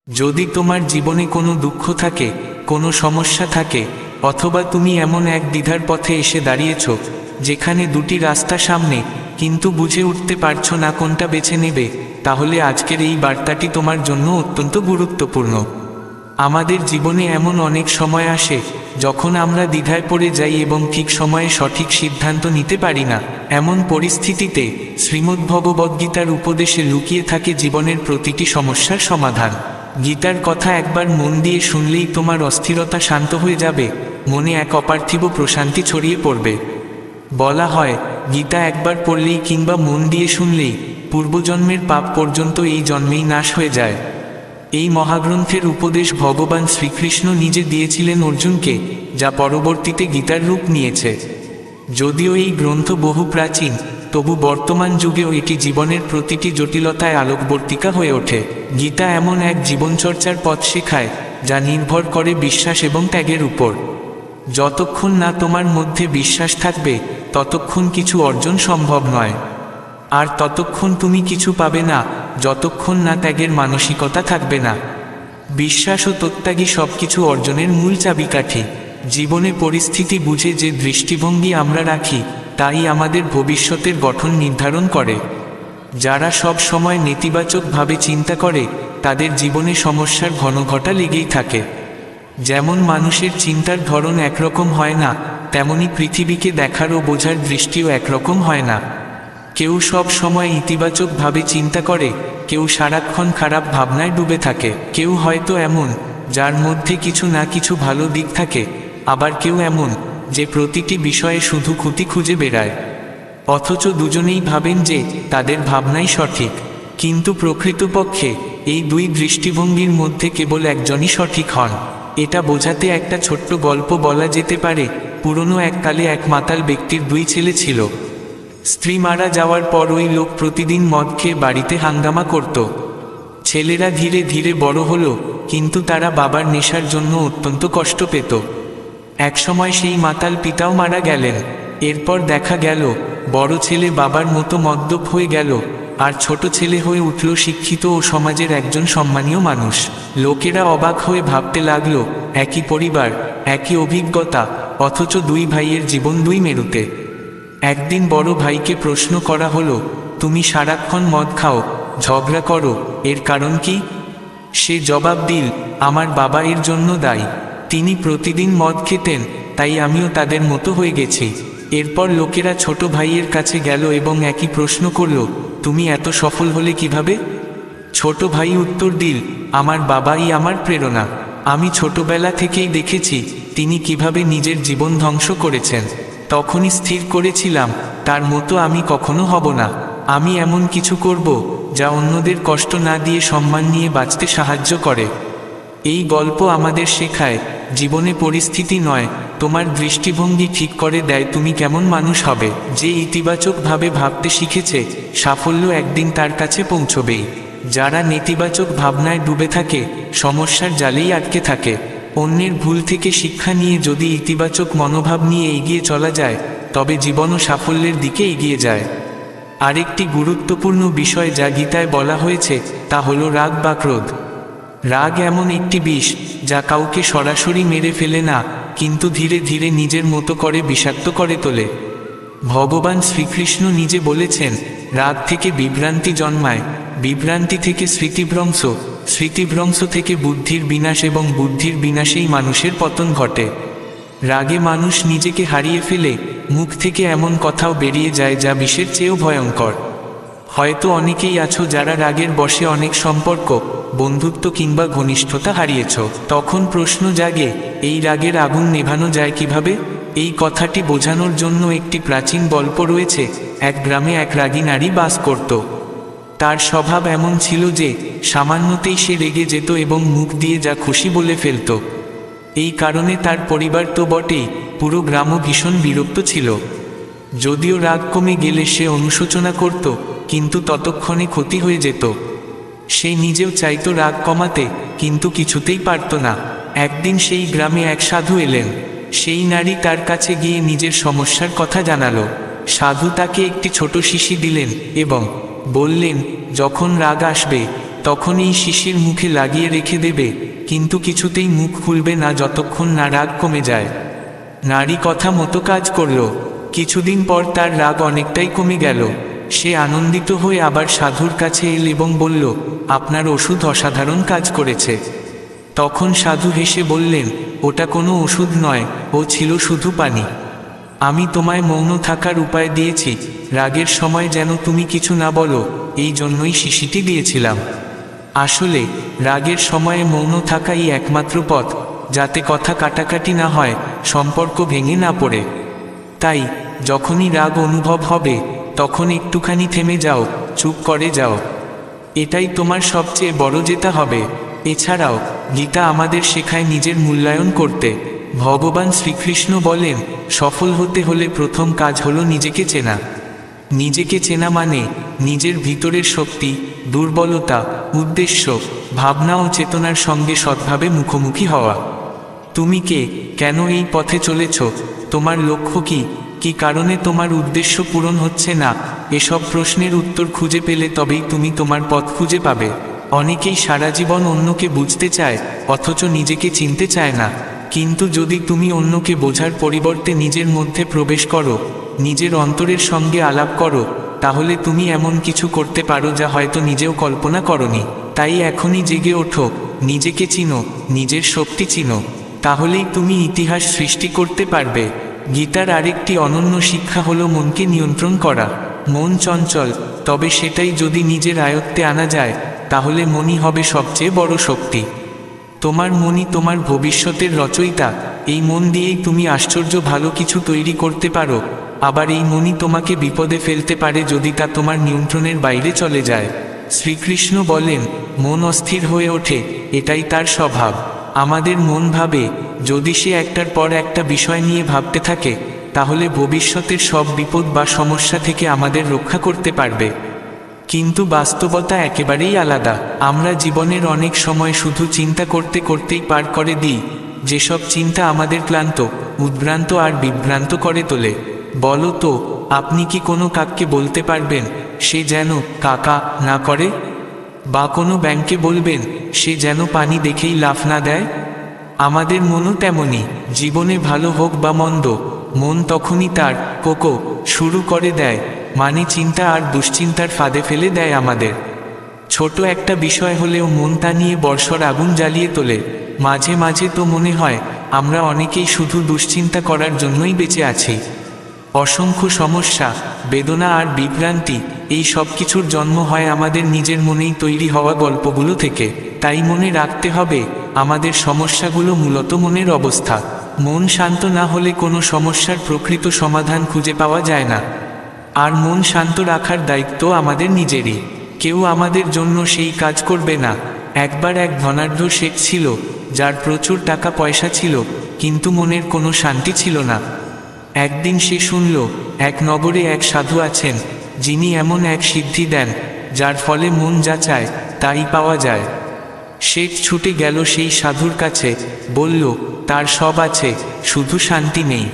যদি তোমার জীবনে কোনো দুঃখ থাকে, কোনো সমস্যা থাকে, অথবা তুমি এমন এক দ্বিধার পথে এসে দাঁড়িয়েছ যেখানে দুটি রাস্তা সামনে, কিন্তু বুঝে উঠতে পারছো না কোনটা বেছে নেবে, তাহলে আজকের এই বার্তাটি তোমার জন্য অত্যন্ত গুরুত্বপূর্ণ। আমাদের জীবনে এমন অনেক সময় আসে যখন আমরা দ্বিধায় পড়ে যাই এবং ঠিক সময়ে সঠিক সিদ্ধান্ত নিতে পারি না। এমন পরিস্থিতিতে শ্রীমদ্ভগবদ্গীতার উপদেশে লুকিয়ে থাকে জীবনের প্রতিটি সমস্যার সমাধান। গীতার কথা একবার মন দিয়ে শুনলেই তোমার অস্থিরতা শান্ত হয়ে যাবে, মনে এক অপার্থিব প্রশান্তি ছড়িয়ে পড়বে। বলা হয়, গীতা একবার পড়লেই কিংবা মন দিয়ে শুনলেই পূর্বজন্মের পাপ পর্যন্ত এই জন্মেই নাশ হয়ে যায়। এই মহাগ্রন্থের উপদেশ ভগবান শ্রীকৃষ্ণ নিজে দিয়েছিলেন অর্জুনকে, যা পরবর্তীতে গীতার রূপ নিয়েছে। যদিও এই গ্রন্থ বহু প্রাচীন, তবু বর্তমান যুগেও এটি জীবনের প্রতিটি জটিলতায় আলোকবর্তিকা হয়ে ওঠে। গীতা এমন এক জীবনচর্চার পথ শেখায় যা নির্ভর করে বিশ্বাস এবং ত্যাগের উপর। যতক্ষণ না তোমার মধ্যে বিশ্বাস থাকবে, ততক্ষণ কিছু অর্জন সম্ভব নয়। আর ততক্ষণ তুমি কিছু পাবে না যতক্ষণ না ত্যাগের মানসিকতা থাকবে না। বিশ্বাস ও প্রত্যাগী সবকিছু অর্জনের মূল চাবিকাঠি। জীবনে পরিস্থিতি বুঝে যে দৃষ্টিভঙ্গি আমরা রাখি, তাই আমাদের ভবিষ্যতের গঠন নির্ধারণ করে। যারা সব সময় নেতিবাচকভাবে চিন্তা করে, তাদের জীবনে সমস্যার ঘনঘটা লেগেই থাকে। যেমন মানুষের চিন্তার ধরন একরকম হয় না, তেমনি পৃথিবীকে দেখার ও বোঝার দৃষ্টিও একরকম হয় না। কেউ সব সময় ইতিবাচকভাবে চিন্তা করে, কেউ সারাক্ষণ খারাপ ভাবনায় ডুবে থাকে। কেউ হয়তো এমন যার মধ্যে কিছু না কিছু ভালো দিক থাকে, আবার কেউ এমন যে প্রতিটি বিষয়ে শুধু ক্ষতি খুঁজে বেড়ায়। অথচ দুজনেই ভাবেন যে তাদের ভাবনাই সঠিক। কিন্তু প্রকৃতপক্ষে এই দুই দৃষ্টিভঙ্গির মধ্যে কেবল একজনই সঠিক হন। এটা বোঝাতে একটা ছোট্ট গল্প বলা যেতে পারে। পুরনো এককালে এক মাতাল ব্যক্তির দুই ছেলে ছিল। স্ত্রী মারা যাওয়ার পর ওই লোক প্রতিদিন মদ খেয়ে বাড়িতে হাঙ্গামা করত। ছেলেরা ধীরে ধীরে বড় হলো, কিন্তু তারা বাবার নেশার জন্য অত্যন্ত কষ্ট পেত। একসময় সেই মাতাল পিতাও মারা গেলেন। এরপর দেখা গেল বড় ছেলে বাবার মতো মদ্যপ হয়ে গেল, আর ছোট ছেলে হয়ে উঠল শিক্ষিত ও সমাজের একজন সম্মানীয় মানুষ। লোকেরা অবাক হয়ে ভাবতে লাগল, একই পরিবার, একই অভিজ্ঞতা, অথচ দুই ভাইয়ের জীবন দুই মেরুতে। একদিন বড় ভাইকে প্রশ্ন করা হলো, তুমি সারাক্ষণ মদ খাও, ঝগড়া করো, এর কারণ কি? সে জবাব দিল, আমার বাবা এর জন্য দায়ী। তিনি প্রতিদিন মদ খেতেন, তাই আমিও তাদের মতো হয়ে গেছি। এরপর লোকেরা ছোট ভাইয়ের কাছে গেল এবং একই প্রশ্ন করল, তুমি এত সফল হলে কিভাবে? ছোট ভাই উত্তর দিল, আমার বাবাই আমার প্রেরণা। আমি ছোটবেলা থেকেই দেখেছি তিনি কিভাবে নিজের জীবন ধ্বংস করেছেন। তখনই স্থির করেছিলাম, তার মতো আমি কখনো হব না। আমি এমন কিছু করব যা অন্যদের কষ্ট না দিয়ে সম্মান নিয়ে বাঁচতে সাহায্য করে। এই গল্প আমাদের শেখায়, জীবনে পরিস্থিতি নয়, তোমার দৃষ্টিভঙ্গি ঠিক করে দেয় তুমি কেমন মানুষ হবে। যে ইতিবাচকভাবে ভাবতে শিখেছে, সাফল্য একদিন তার কাছে পৌঁছবেই। যারা নেতিবাচক ভাবনায় ডুবে থাকে, সমস্যার জালেই আটকে থাকে। অন্যের ভুল থেকে শিক্ষা নিয়ে যদি ইতিবাচক মনোভাব নিয়ে এগিয়ে চলা যায়, তবে জীবনও সাফল্যের দিকে এগিয়ে যায়। আরেকটি গুরুত্বপূর্ণ বিষয় যা গীতায় বলা হয়েছে, তা হলো রাগ বা ক্রোধ। রাগ এমন একটি বিষ যা কাউকে সরাসরি মেরে ফেলে না, কিন্তু ধীরে ধীরে নিজের মতো করে বিষাক্ত করে তোলে। ভগবান শ্রীকৃষ্ণ নিজে বলেছেন, রাগ থেকে বিভ্রান্তি জন্মায়, বিভ্রান্তি থেকে স্মৃতিভ্রংশ, স্মৃতিভ্রংশ থেকে বুদ্ধির বিনাশ এবং বুদ্ধির বিনাশেই মানুষের পতন ঘটে। রাগে মানুষ নিজেকে হারিয়ে ফেলে, মুখ থেকে এমন কথাও বেরিয়ে যায় যা বিষের চেয়েও ভয়ঙ্কর। হয়তো অনেকেই আছো যারা রাগের বশে অনেক সম্পর্ক, বন্ধুত্ব কিংবা ঘনিষ্ঠতা হারিয়েছ। তখন প্রশ্ন জাগে, এই রাগের আগুন নেভানো যায় কিভাবে? এই কথাটি বোঝানোর জন্য একটি প্রাচীন গল্প রয়েছে। এক গ্রামে এক রাগী নারী বাস করত। তার স্বভাব এমন ছিল যে সামান্যতেই সে রেগে যেত এবং মুখ দিয়ে যা খুশি বলে ফেলত। এই কারণে তার পরিবার তো বটেই, পুরো গ্রামও ভীষণ বিরক্ত ছিল। যদিও রাগ কমে গেলে সে অনুশোচনা করত, কিন্তু ততক্ষণে ক্ষতি হয়ে যেত। সে নিজেও চাইতো রাগ কমাতে, কিন্তু কিছুতেই পারত না। একদিন সেই গ্রামে এক সাধু এলেন। সেই নারী তার কাছে গিয়ে নিজের সমস্যার কথা জানালো। সাধু তাকে একটি ছোট শিশি দিলেন এবং বললেন, যখন রাগ আসবে তখন এই শিশির মুখে লাগিয়ে রেখে দেবে, কিন্তু কিছুতেই মুখ খুলবে না যতক্ষণ না রাগ কমে যায়। নারী কথা মতো কাজ করল। কিছুদিন পর তার রাগ অনেকটাই কমে গেল। সে আনন্দিত হয়ে আবার সাধুর কাছে এল এবং বলল, আপনার ওষুধ অসাধারণ কাজ করেছে। তখন সাধু হেসে বললেন, ওটা কোনো ওষুধ নয়, ও ছিল শুধু পানি। আমি তোমায় মৌন থাকার উপায় দিয়েছি, রাগের সময় যেন তুমি কিছু না বলো, এই জন্যই শিশিটি দিয়েছিলাম। আসলে রাগের সময়ে মৌন থাকাই একমাত্র পথ, যাতে কথা কাটাকাটি না হয়, সম্পর্ক ভেঙে না পড়ে। তাই যখনই রাগ অনুভব হবে তখন একটুখানি থেমে যাও, চুপ করে যাও। এটাই তোমার সবচেয়ে বড় জেতা হবে। এছাড়াও গীতা আমাদের শেখায় নিজের মূল্যায়ন করতে। ভগবান শ্রীকৃষ্ণ বলেন, সফল হতে হলে প্রথম কাজ হলো নিজেকে চেনা। নিজেকে চেনা মানে নিজের ভিতরের শক্তি, দুর্বলতা, উদ্দেশ্য, ভাবনা ও চেতনার সঙ্গে সৎভাবে মুখোমুখি হওয়া। তুমি কে, কেন এই পথে চলেছ, তোমার লক্ষ্য কি, কি কারণে তোমার উদ্দেশ্য পূরণ হচ্ছে না, এসব প্রশ্নের উত্তর খুঁজে পেলে তবেই তুমি তোমার পথ খুঁজে পাবে। অনেকেই সারা জীবন অন্যকে বুঝতে চায়, অথচ নিজেকে চিনতে চায় না। কিন্তু যদি তুমি অন্যকে বোঝার পরিবর্তে নিজের মধ্যে প্রবেশ করো, নিজের অন্তরের সঙ্গে আলাপ করো, তাহলে তুমি এমন কিছু করতে পারো যা হয়তো নিজেও কল্পনা করনি। তাই এখনই জেগে ওঠো, নিজেকে চিনো, নিজের শক্তি চিনো, তাহলেই তুমি ইতিহাস সৃষ্টি করতে পারবে। গীতার আরেকটি অনন্য শিক্ষা হলো মনকে নিয়ন্ত্রণ করা। মন চঞ্চল, তবে সেটাই যদি নিজের আয়ত্তে আনা যায়, তাহলে মনই হবে সবচেয়ে বড় শক্তি। তোমার মনই তোমার ভবিষ্যতের রচয়িতা। এই মন দিয়েই তুমি আশ্চর্য ভালো কিছু তৈরি করতে পারো। আবার এই মনই তোমাকে বিপদে ফেলতে পারে যদি তা তোমার নিয়ন্ত্রণের বাইরে চলে যায়। শ্রীকৃষ্ণ বলেন, মন অস্থির হয়ে ওঠে, এটাই তার স্বভাব। আমাদের মন ভাবে, যদি সে একটার পর একটা বিষয় নিয়ে ভাবতে থাকে, তাহলে ভবিষ্যতের সব বিপদ বা সমস্যা থেকে আমাদের রক্ষা করতে পারবে। কিন্তু বাস্তবতা একেবারেই আলাদা। আমরা জীবনের অনেক সময় শুধু চিন্তা করতে করতেই পার করে দিই, যেসব চিন্তা আমাদের ক্লান্ত, উদ্ভ্রান্ত আর বিভ্রান্ত করে তোলে। বলো তো, আপনি কি কোনো কাককে বলতে পারবেন সে যেন কাকা না করে? বা কোনো ব্যাঙকে বলবেন সে যেন পানি দেখেই লাফ না দেয়? আমাদের মনও তেমনি। জীবনে ভালো হোক বা মন্দ, মন তখনই তার কোকো শুরু করে দেয়, মানে চিন্তা আর দুশ্চিন্তার ফাঁদে ফেলে দেয় আমাদের। ছোট একটা বিষয় হলেও মন তা নিয়ে বর্ষর আগুন জ্বালিয়ে তোলে। মাঝে মাঝে তো মনে হয় আমরা অনেকেই শুধু দুশ্চিন্তা করার জন্যই বেঁচে আছি। অসংখ্য সমস্যা, বেদনা আর বিভ্রান্তি, এই সব কিছুর জন্ম হয় আমাদের নিজের মনেই তৈরি হওয়া গল্পগুলো থেকে। তাই মনে রাখতে হবে, আমাদের সমস্যাগুলো মূলত মনের অবস্থা। মন শান্ত না হলে কোনো সমস্যার প্রকৃত সমাধান খুঁজে পাওয়া যায় না। আর মন শান্ত রাখার দায়িত্ব আমাদের নিজেরই। কেউ আমাদের জন্য সেই কাজ করবে না। একবার এক ধনাঢ্য শেঠ ছিল, যার প্রচুর টাকা পয়সা ছিল, কিন্তু মনের কোনো শান্তি ছিল না। একদিন সে শুনল, এক নগরে এক সাধু আছেন, যিনি এমন এক সিদ্ধি দেন, যার ফলে মন যা চায় তাই পাওয়া যায়। শেঠ ছুটে গেল সেই সাধুর কাছে, বলল, তার সব আছে, শুধু শান্তি নেই।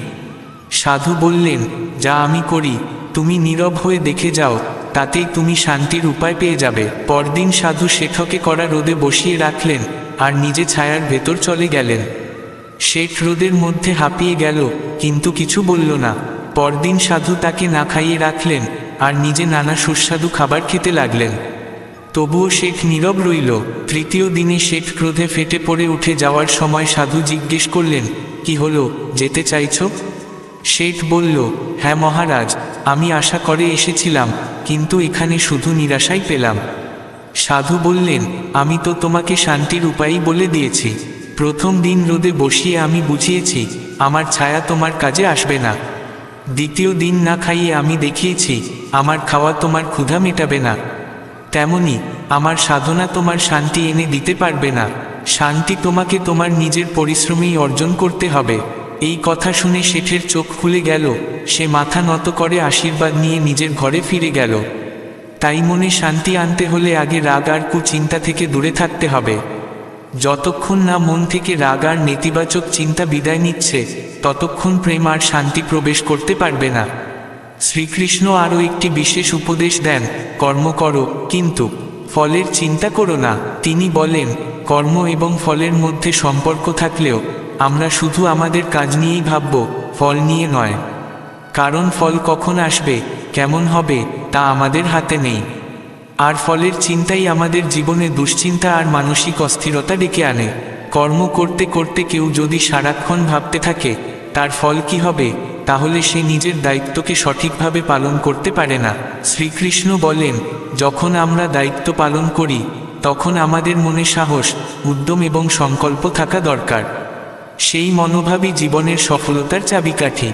সাধু বললেন, যা আমি করি তুমি নীরব হয়ে দেখে যাও, তাতেই তুমি শান্তির উপায় পেয়ে যাবে। পরদিন সাধু শেঠকে কড়া রোদে বসিয়ে রাখলেন, আর নিজে ছায়ার ভেতর চলে গেলেন। শেঠ রোদের মধ্যে হাঁপিয়ে গেল, কিন্তু কিছু বলল না। পরদিন সাধু তাকে না খাইয়ে রাখলেন, আর নিজে নানা সুস্বাদু খাবার খেতে লাগলেন। তবুও শেঠ নীরব রইল। তৃতীয় দিনে শেঠ ক্রোধে ফেটে পড়ে উঠে যাওয়ার সময় সাধু জিজ্ঞেস করলেন, কি হলো, যেতে চাইছ? শেঠ বলল, হ্যাঁ মহারাজ, আমি আশা করে এসেছিলাম, কিন্তু এখানে শুধু নিরাশাই পেলাম। সাধু বললেন, আমি তো তোমাকে শান্তির উপায়ই বলে দিয়েছি। প্রথম দিন রোদে বসিয়ে আমি বুঝিয়েছি আমার ছায়া তোমার কাজে আসবে না। দ্বিতীয় দিন না খাইয়ে আমি দেখিয়েছি আমার খাওয়া তোমার ক্ষুধা মেটাবে না। তেমনি আমার সাধনা তোমার শান্তি এনে দিতে পারবে না। শান্তি তোমাকে তোমার নিজের পরিশ্রমেই অর্জন করতে হবে। এই কথা শুনে শেঠের চোখ খুলে গেল। সে মাথা নত করে আশীর্বাদ নিয়ে নিজের ঘরে ফিরে গেল। তাই মনে শান্তি আনতে হলে আগে রাগ আর কুচিন্তা থেকে দূরে থাকতে হবে। যতক্ষণ না মন থেকে রাগ আর নেতিবাচক চিন্তা বিদায় নিচ্ছে, ততক্ষণ প্রেম আর শান্তি প্রবেশ করতে পারবে না। শ্রীকৃষ্ণ আরও একটি বিশেষ উপদেশ দেন, কর্ম করো, কিন্তু ফলের চিন্তা করো না। তিনি বলেন, কর্ম এবং ফলের মধ্যে সম্পর্ক থাকলেও আমরা শুধু আমাদের কাজ নিয়েই ভাবব, ফল নিয়ে নয়। কারণ ফল কখন আসবে, কেমন হবে, তা আমাদের হাতে নেই। আর ফলের চিন্তাই আমাদের জীবনে দুশ্চিন্তা আর মানসিক অস্থিরতা ডেকে আনে। কর্ম করতে করতে কেউ যদি সারাক্ষণ ভাবতে থাকে তার ফল কি হবে, তাহলে সে নিজের দায়িত্বকে সঠিকভাবে পালন করতে পারে না। শ্রীকৃষ্ণ বলেন, যখন আমরা দায়িত্ব পালন করি তখন আমাদের মনে সাহস, উদ্যম এবং সংকল্প থাকা দরকার। সেই মনোভাবই জীবনের সফলতার চাবিকাঠি।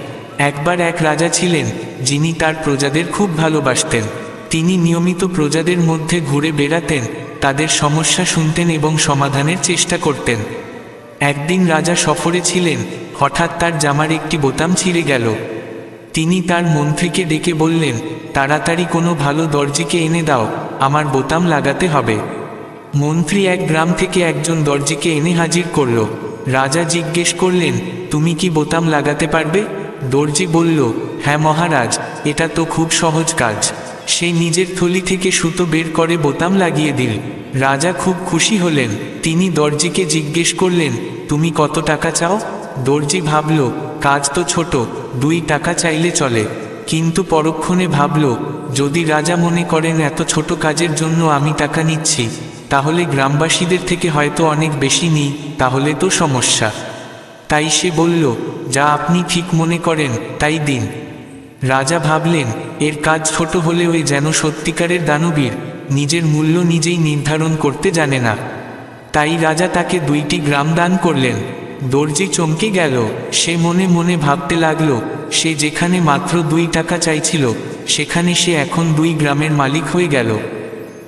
একবার এক রাজা ছিলেন যিনি তার প্রজাদের খুব ভালোবাসতেন। তিনি নিয়মিত প্রজাদের মধ্যে ঘুরে বেড়াতেন, তাদের সমস্যা শুনতেন এবং সমাধানের চেষ্টা করতেন। একদিন রাজা সফরে ছিলেন, হঠাৎ তার জামার একটি বোতাম ছিঁড়ে গেল। তিনি তার মন্ত্রীকে ডেকে বললেন, তাড়াতাড়ি কোনো ভালো দর্জিকে এনে দাও, আমার বোতাম লাগাতে হবে। মন্ত্রী এক গ্রাম থেকে একজন দর্জিকে এনে হাজির করল। রাজা জিজ্ঞেস করলেন, তুমি কি বোতাম লাগাতে পারবে? দর্জি বলল, হ্যাঁ মহারাজ, এটা তো খুব সহজ কাজ। সে নিজের থলি থেকে সুতো বের করে বোতাম লাগিয়ে দিল। রাজা খুব খুশি হলেন। তিনি দর্জিকে জিজ্ঞেস করলেন, তুমি কত টাকা চাও? দর্জি ভাবল, কাজ তো ছোট, 2 টাকা চাইলে চলে। কিন্তু পরক্ষণে ভাবল, যদি রাজা মনে করেন এত ছোট কাজের জন্য আমি টাকা নিচ্ছি, তাহলে গ্রামবাসীদের থেকে হয়তো অনেক বেশি নিই, তাহলে তো সমস্যা। তাই সে বলল, যা আপনি ঠিক মনে করেন তাই দিন। রাজা ভাবলেন, এর কাজ ছোট হলেও এ যেন সত্যিকারের দানবীর, নিজের মূল্য নিজেই নির্ধারণ করতে জানে না। তাই রাজা তাকে 2টি গ্রাম দান করলেন। দর্জি চমকে গেল। সে মনে মনে ভাবতে লাগল, সে যেখানে মাত্র 2 টাকা চাইছিল সেখানে সে এখন 2 গ্রামের মালিক হয়ে গেল।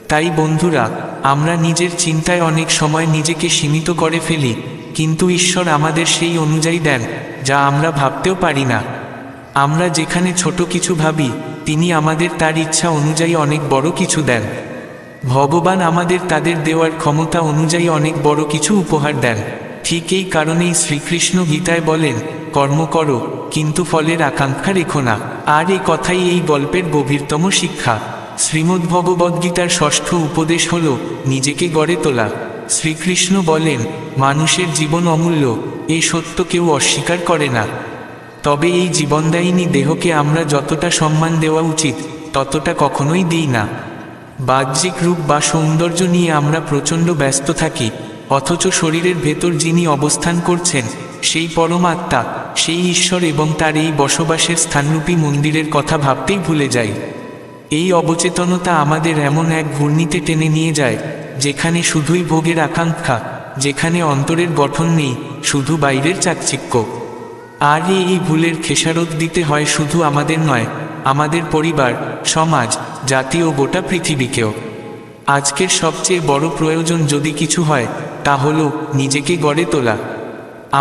তাই বন্ধুরা, আমরা নিজের চিন্তায় অনেক সময় নিজেকে সীমিত করে ফেলি, কিন্তু ঈশ্বর আমাদের সেই অনুযায়ী দেন যা আমরা ভাবতেও পারি না। আমরা যেখানে ছোট কিছু ভাবি, তিনি আমাদের তার ইচ্ছা অনুযায়ী অনেক বড় কিছু দেন। ভগবান আমাদের তাদের দেওয়ার ক্ষমতা অনুযায়ী অনেক বড় কিছু উপহার দেন। ঠিক এই কারণেই শ্রীকৃষ্ণ গীতায় বলেন, কর্ম করো কিন্তু ফলের আকাঙ্ক্ষা রেখো না। আর এই কথাই এই গল্পের গভীরতম শিক্ষা। শ্রীমদ্ভগবদ্গীতার 6ষ্ঠ উপদেশ হল নিজেকে গড়ে তোলা। শ্রীকৃষ্ণ বলেন, মানুষের জীবন অমূল্য, এই সত্য কেউ অস্বীকার করে না। তবে এই জীবনদায়িনী দেহকে আমরা যতটা সম্মান দেওয়া উচিত ততটা কখনোই দিই না। বাহ্যিক রূপ বা সৌন্দর্য নিয়ে আমরা প্রচণ্ড ব্যস্ত থাকি, অথচ শরীরের ভেতর যিনি অবস্থান করছেন সেই পরমাত্মা, সেই ঈশ্বর এবং তার এই বসবাসের স্থানরূপী মন্দিরের কথা ভাবতেই ভুলে যাই। এই অবচেতনতা আমাদের এমন এক ঘূর্ণিতে টেনে নিয়ে যায় যেখানে শুধুই ভোগের আকাঙ্ক্ষা, যেখানে অন্তরের গঠন নেই, শুধু বাইরের চাকচিক্য। আর এই ভুলের খেসারত দিতে হয় শুধু আমাদের নয়, আমাদের পরিবার, সমাজ, জাতি ও গোটা পৃথিবীকেও। আজকের সবচেয়ে বড় প্রয়োজন যদি কিছু হয় তা হলো নিজেকে গড়ে তোলা।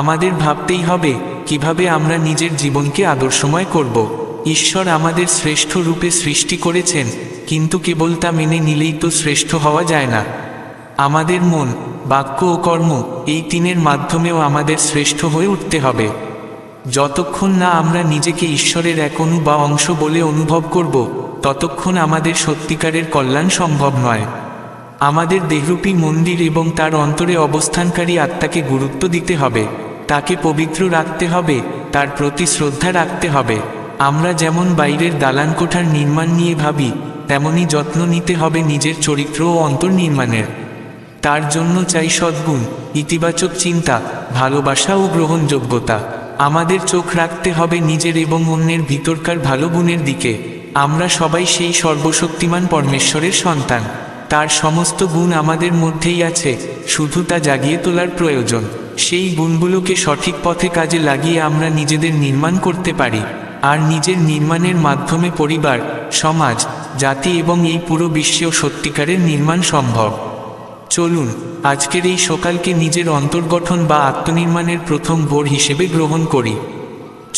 আমাদের ভাবতেই হবে কিভাবে আমরা নিজের জীবনকে আদর্শময় করব। ঈশ্বর আমাদের শ্রেষ্ঠ রূপে সৃষ্টি করেছেন, কিন্তু কেবল তা মেনে নিলেই তো শ্রেষ্ঠ হওয়া যায় না। আমাদের মন, বাক্য ও কর্ম, এই 3-এর মাধ্যমেও আমাদের শ্রেষ্ঠ হয়ে উঠতে হবে। যতক্ষণ না আমরা নিজেকে ঈশ্বরের এক অণু বা অংশ বলে অনুভব করব, ততক্ষণ আমাদের সত্যিকারের কল্যাণ সম্ভব নয়। আমাদের দেহরূপী মন্দির এবং তার অন্তরে অবস্থানকারী আত্মাকে গুরুত্ব দিতে হবে, তাকে পবিত্র রাখতে হবে, তার প্রতি শ্রদ্ধা রাখতে হবে। আমরা যেমন বাইরের দালানকোঠার নির্মাণ নিয়ে ভাবি, তেমনি যত্ন নিতে হবে নিজের চরিত্র ও অন্তর নির্মাণের। তার জন্য চাই সদ্গুণ, ইতিবাচক চিন্তা, ভালোবাসা ও গ্রহণযোগ্যতা। আমাদের চোখ রাখতে হবে নিজের এবং অন্যের ভিতরকার ভালো গুণের দিকে। আমরা সবাই সেই সর্বশক্তিমান পরমেশ্বরের সন্তান। তার সমস্ত গুণ আমাদের মধ্যেই আছে, শুধু তা জাগিয়ে তোলার প্রয়োজন। সেই গুণগুলোকে সঠিক পথে কাজে লাগিয়ে আমরা নিজেদের নির্মাণ করতে পারি। আর নিজের নির্মাণের মাধ্যমে পরিবার, সমাজ, জাতি এবং এই পুরো বিশ্বেও সত্যিকারের নির্মাণ সম্ভব। চলুন আজকের এই সকালকে নিজের অন্তর্গঠন বা আত্মনির্মাণের প্রথম ভোর হিসেবে গ্রহণ করি।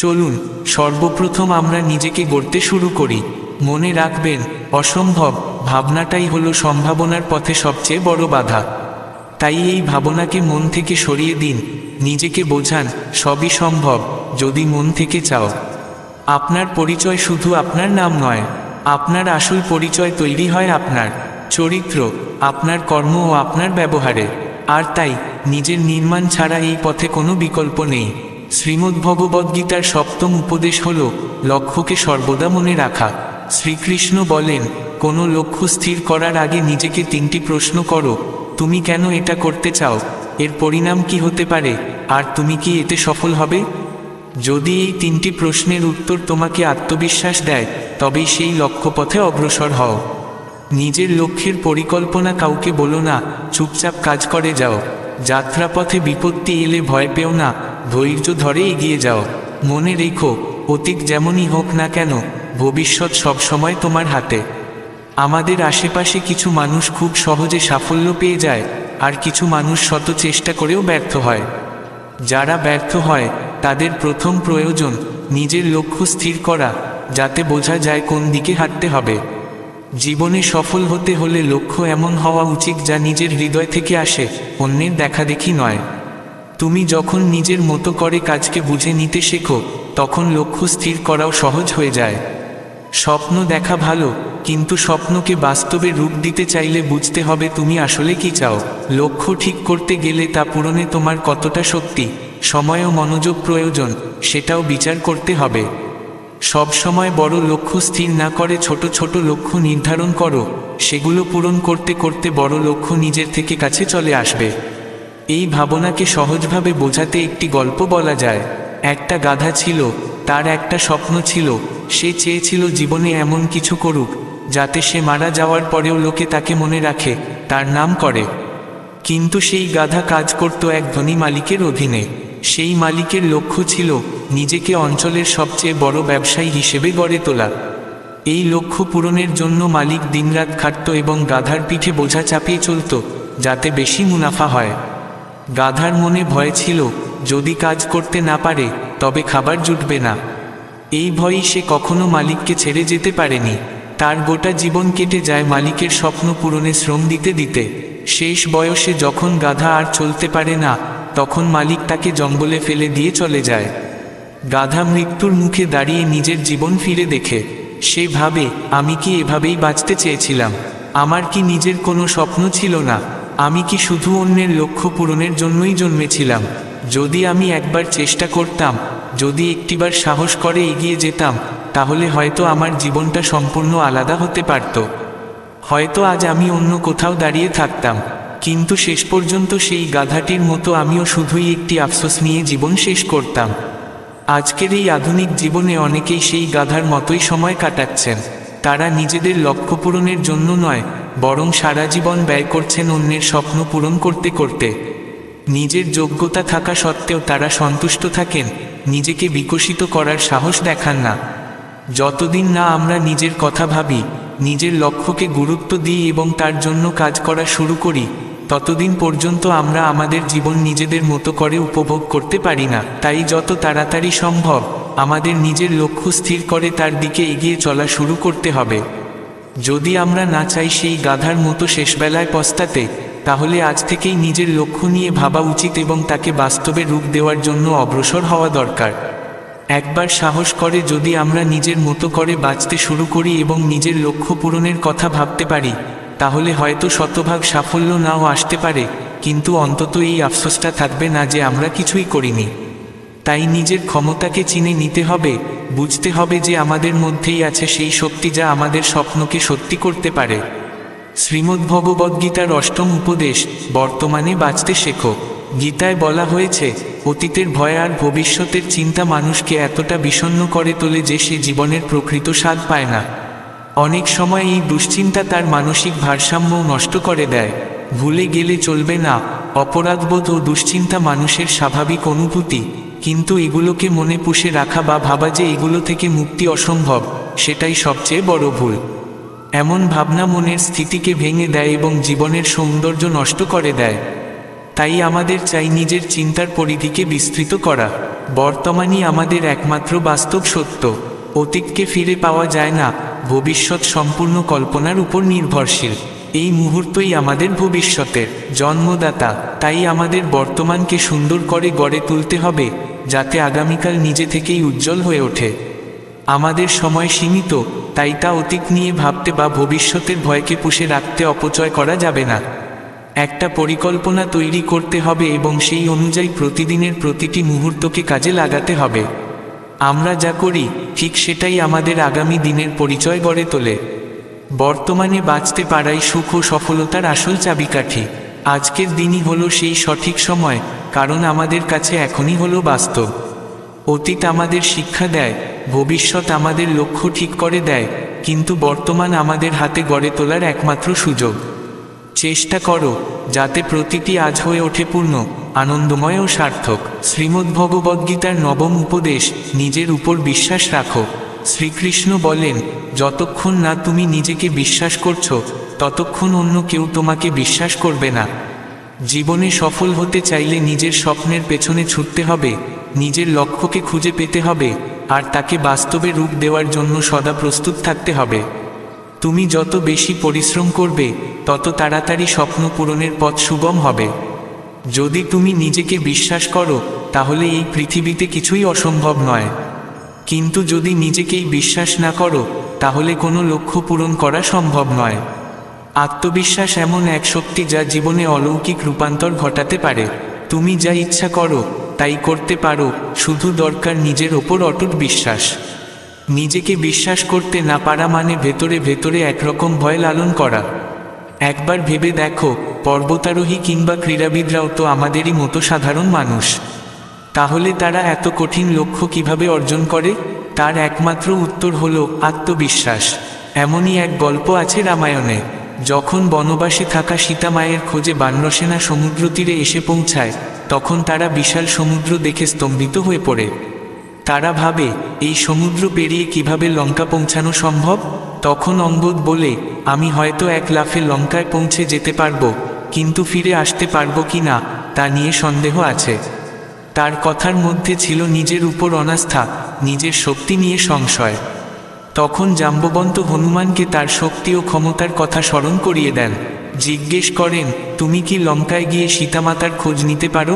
চলুন সর্বপ্রথম আমরা নিজেকে গড়তে শুরু করি। মনে রাখবেন, অসম্ভব ভাবনাটাই হলো সম্ভাবনার পথে সবচেয়ে বড় বাধা। তাই এই ভাবনাকে মন থেকে সরিয়ে দিন। নিজেকে বোঝান, সবই সম্ভব যদি মন থেকে চাও। আপনার পরিচয় শুধু আপনার নাম নয়, আপনার আসল পরিচয় তৈরি হয় আপনার চরিত্র, আপনার কর্ম ও আপনার ব্যবহারে। আর তাই নিজের নির্মাণ ছাড়া এই পথে কোনো বিকল্প নেই। শ্রীমদ্ভগবদ্গীতার সপ্তম উপদেশ হল লক্ষ্যকে সর্বদা মনে রাখা। শ্রীকৃষ্ণ বলেন, কোনো লক্ষ্য স্থির করার আগে নিজেকে 3টি প্রশ্ন করো। তুমি কেন এটা করতে চাও? এর পরিণাম কি হতে পারে? আর তুমি কি এতে সফল হবে? যদি এই 3টি প্রশ্নের উত্তর তোমাকে আত্মবিশ্বাস দেয়, তবেই সেই লক্ষ্যপথে অগ্রসর হও। নিজের লক্ষ্যের পরিকল্পনা কাউকে বলো না, চুপচাপ কাজ করে যাও। যাত্রাপথে বিপত্তি এলে ভয় পেও না, ধৈর্য ধরে এগিয়ে যাও। মনে রেখো, অতীত যেমনই হোক না কেন, ভবিষ্যৎ সবসময় তোমার হাতে। আমাদের আশেপাশে কিছু মানুষ খুব সহজে সাফল্য পেয়ে যায়, আর কিছু মানুষ শত চেষ্টা করেও ব্যর্থ হয়। যারা ব্যর্থ হয় তাদের প্রথম প্রয়োজন নিজের লক্ষ্য স্থির করা, যাতে বোঝা যায় কোন দিকে হাঁটতে হবে। জীবনে সফল হতে হলে লক্ষ্য এমন হওয়া উচিত যা নিজের হৃদয় থেকে আসে, অন্যের দেখাদেখি নয়। তুমি যখন নিজের মতো করে কাজকে বুঝে নিতে শেখো, তখন লক্ষ্য স্থির করাও সহজ হয়ে যায়। স্বপ্ন দেখা ভালো, কিন্তু স্বপ্নকে বাস্তবে রূপ দিতে চাইলে বুঝতে হবে তুমি আসলে কি চাও। লক্ষ্য ঠিক করতে গেলে তা পূরণে তোমার কতটা শক্তি, সময় ও মনোযোগ প্রয়োজন, সেটাও বিচার করতে হবে। সব সময় বড় লক্ষ্য স্থির না করে ছোট ছোট লক্ষ্য নির্ধারণ করো। সেগুলো পূরণ করতে করতে বড় লক্ষ্য নিজের থেকে কাছে চলে আসবে। এই ভাবনাকে সহজভাবে বোঝাতে একটি গল্প বলা যায়। একটা গাধা ছিল, তার একটা স্বপ্ন ছিল। সে চেয়েছিল জীবনে এমন কিছু করুক যাতে সে মারা যাওয়ার পরেও লোকে তাকে মনে রাখে, তার নাম করে। কিন্তু সেই গাধা কাজ করত এক ধনী মালিকের অধীনে। সেই মালিকের লক্ষ্য ছিল নিজেকে অঞ্চলের সবচেয়ে বড় ব্যবসায়ী হিসেবে গড়ে তোলা। এই লক্ষ্য পূরণের জন্য মালিক দিনরাত খাটত এবং গাধার পিঠে বোঝা চাপিয়ে চলত, যাতে বেশি মুনাফা হয়। গাধার মনে ভয় ছিল, যদি কাজ করতে না পারে তবে খাবার জুটবে না। এই ভয়ই সে কখনো মালিককে ছেড়ে যেতে পারেনি। তার গোটা জীবন কেটে যায় মালিকের স্বপ্ন পূরণে শ্রম দিতে দিতে। শেষ বয়সে যখন গাধা আর চলতে পারে না, তখন মালিক তাকে জঙ্গলে ফেলে দিয়ে চলে যায়। গাধা মৃত্যুর মুখে দাঁড়িয়ে নিজের জীবন ফিরে দেখে। সে ভাবে, আমি কি এভাবেই বাঁচতে চেয়েছিলাম? আমার কি নিজের কোনো স্বপ্ন ছিল না? আমি কি শুধু অন্যের লক্ষ্য পূরণের জন্যই জন্মেছিলাম? যদি আমি একবার চেষ্টা করতাম, যদি একটিবার সাহস করে এগিয়ে যেতাম, তাহলে হয়তো আমার জীবনটা সম্পূর্ণ আলাদা হতে পারত। হয়তো আজ আমি অন্য কোথাও দাঁড়িয়ে থাকতাম। কিন্তু শেষ পর্যন্ত সেই গাধাটির মতো আমিও শুধুই একটি আফসোস নিয়ে জীবন শেষ করতাম। আজকের এই আধুনিক জীবনে অনেকেই সেই গাধার মতোই সময় কাটাচ্ছেন। তারা নিজেদের লক্ষ্য পূরণের জন্য নয়, বরং সারা জীবন ব্যয় করছেন অন্যের স্বপ্ন পূরণ করতে করতে। নিজের যোগ্যতা থাকা সত্ত্বেও তারা সন্তুষ্ট থাকেন, নিজেকে বিকশিত করার সাহস দেখান না। যতদিন না আমরা নিজের কথা ভাবি, নিজের লক্ষ্যকে গুরুত্ব দিই এবং তার জন্য কাজ করা শুরু করি, ততদিন পর্যন্ত আমরা আমাদের জীবন নিজেদের মতো করে উপভোগ করতে পারি না। তাই যত তাড়াতাড়ি সম্ভব আমাদের নিজের লক্ষ্য স্থির করে তার দিকে এগিয়ে চলা শুরু করতে হবে। যদি আমরা না চাই সেই গাধার মতো শেষবেলায় পস্তাতে, তাহলে আজ থেকেই নিজের লক্ষ্য নিয়ে ভাবা উচিত এবং তাকে বাস্তবে রূপ দেওয়ার জন্য অগ্রসর হওয়া দরকার। একবার সাহস করে যদি আমরা নিজের মতো করে বাঁচতে শুরু করি এবং নিজের লক্ষ্য পূরণের কথা ভাবতে পারি, তাহলে হয়তো শতভাগ সাফল্য নাও আসতে পারে, কিন্তু অন্তত এই আফসোসটা থাকবে না যে আমরা কিছুই করিনি। তাই নিজের ক্ষমতাকে চিনে নিতে হবে, বুঝতে হবে যে আমাদের মধ্যেই আছে সেই শক্তি যা আমাদের স্বপ্নকে সত্যি করতে পারে। শ্রীমদ্ভগবদ্গীতার অষ্টম উপদেশ, বর্তমানে বাঁচতে শেখো। গীতায় বলা হয়েছে, অতীতের ভয় আর ভবিষ্যতের চিন্তা মানুষকে এতটা বিষণ্ণ করে তোলে যে সে জীবনের প্রকৃত স্বাদ পায় না। অনেক সময় এই দুশ্চিন্তা তার মানসিক ভারসাম্য নষ্ট করে দেয়। ভুলে গেলে চলবে না, অপরাধবোধ ও দুশ্চিন্তা মানুষের স্বাভাবিক অনুভূতি, কিন্তু এগুলোকে মনে পুষে রাখা বা ভাবা যে এগুলো থেকে মুক্তি অসম্ভব, সেটাই সবচেয়ে বড় ভুল। এমন ভাবনা মনের স্থিতিকে ভেঙে দেয় এবং জীবনের সৌন্দর্য নষ্ট করে দেয়। তাই আমাদের চাই নিজের চিন্তার পরিধিকে বিস্তৃত করা। বর্তমানই আমাদের একমাত্র বাস্তব সত্য। অতীতকে ফিরে পাওয়া যায় না, ভবিষ্যৎ সম্পূর্ণ কল্পনার উপর নির্ভরশীল। এই মুহূর্তই আমাদের ভবিষ্যতের জন্মদাতা। তাই আমাদের বর্তমানকে সুন্দর করে গড়ে তুলতে হবে, যাতে আগামীকাল নিজে থেকেই উজ্জ্বল হয়ে ওঠে। আমাদের সময় সীমিত, তাই তা অতীত নিয়ে ভাবতে বা ভবিষ্যতের ভয়কে পুষে রাখতে অপচয় করা যাবে না। একটা পরিকল্পনা তৈরি করতে হবে এবং সেই অনুযায়ী প্রতিদিনের প্রতিটি মুহূর্তকে কাজে লাগাতে হবে। আমরা যা করি ঠিক সেটাই আমাদের আগামী দিনের পরিচয় গড়ে তোলে। বর্তমানে বাঁচতে পারাই সুখ ও সফলতার আসল চাবিকাঠি। আজকের দিনই হলো সেই সঠিক সময়, কারণ আমাদের কাছে এখনই হলো বাস্তব। অতীত আমাদের শিক্ষা দেয়, ভবিষ্যৎ আমাদের লক্ষ্য ঠিক করে দেয়, কিন্তু বর্তমান আমাদের হাতে গড়ে তোলার একমাত্র সুযোগ। চেষ্টা করো যাতে প্রতিটি আজ হয়ে ওঠে পূর্ণ, আনন্দময় ও সার্থক। শ্রীমদ্ভগবদ্গীতার নবম উপদেশ, নিজের উপর বিশ্বাস রাখো। শ্রীকৃষ্ণ বলেন, যতক্ষণ না তুমি নিজেকে বিশ্বাস করছো ততক্ষণ অন্য কেউ তোমাকে বিশ্বাস করবে না। জীবনে সফল হতে চাইলে নিজের স্বপ্নের পেছনে ছুটতে হবে, নিজের লক্ষ্যকে খুঁজে পেতে হবে, আর তাকে বাস্তবে রূপ দেওয়ার জন্য সদা প্রস্তুত থাকতে হবে। তুমি যত বেশি পরিশ্রম করবে তত তাড়াতাড়ি স্বপ্ন পূরণের পথ সুগম হবে। যদি তুমি নিজেকে বিশ্বাস করো তাহলে এই পৃথিবীতে কিছুই অসম্ভব নয়, কিন্তু যদি নিজেকেই বিশ্বাস না করো তাহলে কোনো লক্ষ্য পূরণ করা সম্ভব নয়। আত্মবিশ্বাস এমন এক শক্তি যা জীবনে অলৌকিক রূপান্তর ঘটাতে পারে। তুমি যা ইচ্ছা করো তাই করতে পারো, শুধু দরকার নিজের ওপর অটুট বিশ্বাস। নিজেকে বিশ্বাস করতে না পারা মানে ভেতরে ভেতরে একরকম ভয় লালন করা। একবার ভেবে দেখো, পর্বতারোহী কিংবা ক্রীড়াবিদরাও তো আমাদেরই মতো সাধারণ মানুষ। তাহলে তারা এত কঠিন লক্ষ্য কিভাবে অর্জন করে? তার একমাত্র উত্তর হলো আত্মবিশ্বাস। এমনই এক গল্প আছে রামায়ণে। যখন বনবাসে থাকা সীতা মায়ের খোঁজে বানরসেনা সমুদ্র তীরে এসে পৌঁছায়, তখন তারা বিশাল সমুদ্র দেখে স্তম্ভিত হয়ে পড়ে। তারা ভাবে, এই সমুদ্র পেরিয়ে কিভাবে লঙ্কা পৌঁছানো সম্ভব? তখন অঙ্গদ বলে, আমি হয়তো এক লাফে লঙ্কায় পৌঁছে যেতে পারবো, কিন্তু ফিরে আসতে পারবো কি না তা নিয়ে সন্দেহ আছে। তার কথার মধ্যে ছিল নিজের উপর অনাস্থা, নিজের শক্তি নিয়ে সংশয়। তখন জাম্ববন্ত হনুমানকে তার শক্তি ও ক্ষমতার কথা স্মরণ করিয়ে দেন। জিজ্ঞেস করেন, তুমি কি লঙ্কায় গিয়ে সীতামাতার খোঁজ নিতে পারো?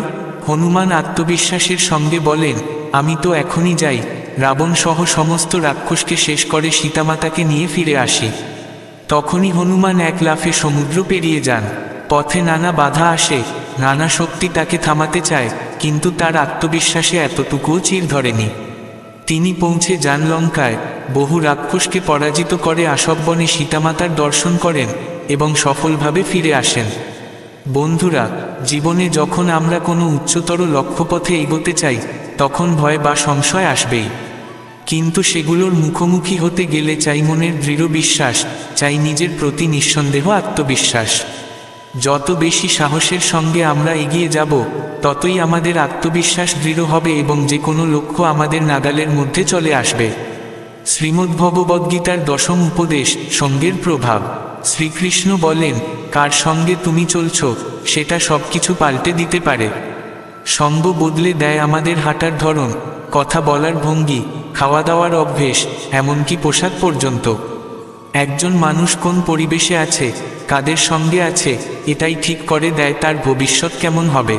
হনুমান আত্মবিশ্বাসের সঙ্গে বলেন, আমি তো এখনই যাই, রাবণ সহ সমস্ত রাক্ষসকে শেষ করে সীতামাতাকে নিয়ে ফিরে আসি। তখনই হনুমান এক লাফে সমুদ্র পেরিয়ে যান। পথে নানা বাধা আসে, নানা শক্তি তাকে থামাতে চায়, কিন্তু তার আত্মবিশ্বাসে এতটুকুও চির ধরেনি। তিনি পৌঁছে যান লঙ্কায়, বহু রাক্ষসকে পরাজিত করে আসব্বনে সীতামাতার দর্শন করেন এবং সফলভাবে ফিরে আসেন। বন্ধুরা, জীবনে যখন আমরা কোনো উচ্চতর লক্ষ্যপথে এগোতে চাই তখন ভয় বা সংশয় আসবেই, কিন্তু সেগুলোর মুখোমুখি হতে গেলে চাই মনের দৃঢ় বিশ্বাস, চাই নিজের প্রতি নিঃসন্দেহ আত্মবিশ্বাস। যত বেশি সাহসের সঙ্গে আমরা এগিয়ে যাব ততই আমাদের আত্মবিশ্বাস দৃঢ় হবে এবং যে কোনো লক্ষ্য আমাদের নাগালের মধ্যে চলে আসবে। শ্রীমদ্ভগবদ্গীতার দশম উপদেশ, সঙ্গের প্রভাব। শ্রীকৃষ্ণ বলেন, কার সঙ্গে তুমি চলছ সেটা সবকিছু পাল্টে দিতে পারে। সঙ্গ বদলে দেয় আমাদের হাঁটার ধরন, কথা বলার ভঙ্গি, খাওয়া দাওয়ার অভ্যেস, এমনকি পোশাক পর্যন্ত। একজন মানুষ কোন পরিবেশে আছে, কাদের সঙ্গে আছে, এটাই ঠিক করে দেয় তার ভবিষ্যৎ কেমন হবে।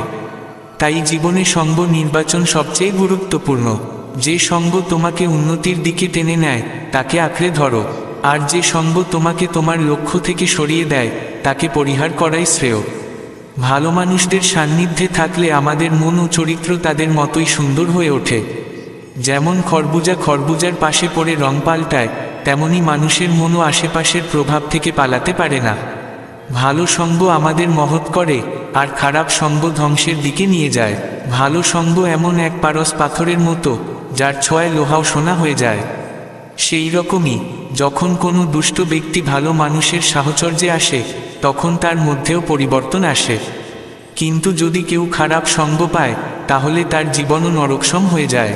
তাই জীবনে সঙ্গ নির্বাচন সবচেয়ে গুরুত্বপূর্ণ। যে সঙ্গ তোমাকে উন্নতির দিকে টেনে নেয় তাকে আঁকড়ে ধরো, আর যে সঙ্গ তোমাকে তোমার লক্ষ্য থেকে সরিয়ে দেয় তাকে পরিহার করাই শ্রেয়। ভালো মানুষদের সান্নিধ্যে থাকলে আমাদের মন ও চরিত্র তাদের মতোই সুন্দর হয়ে ওঠে। যেমন খরবুজা খরবুজার পাশে পড়ে রং পাল্টায়, তেমনি মানুষের মনও আশেপাশের প্রভাব থেকে পালাতে পারে না। ভালো সঙ্গ আমাদের মহৎ করে, আর খারাপ সঙ্গ ধ্বংসের দিকে নিয়ে যায়। ভালো সঙ্গ এমন এক পারস পাথরের মতো, যার ছোঁয়ায় লোহাও সোনা হয়ে যায়। সেই রকমই যখন কোনো দুষ্ট ব্যক্তি ভালো মানুষের সাহচর্যে আসে তখন তার মধ্যেও পরিবর্তন আসে, কিন্তু যদি কেউ খারাপ সঙ্গ পায় তাহলে তার জীবনও নরকসম হয়ে যায়।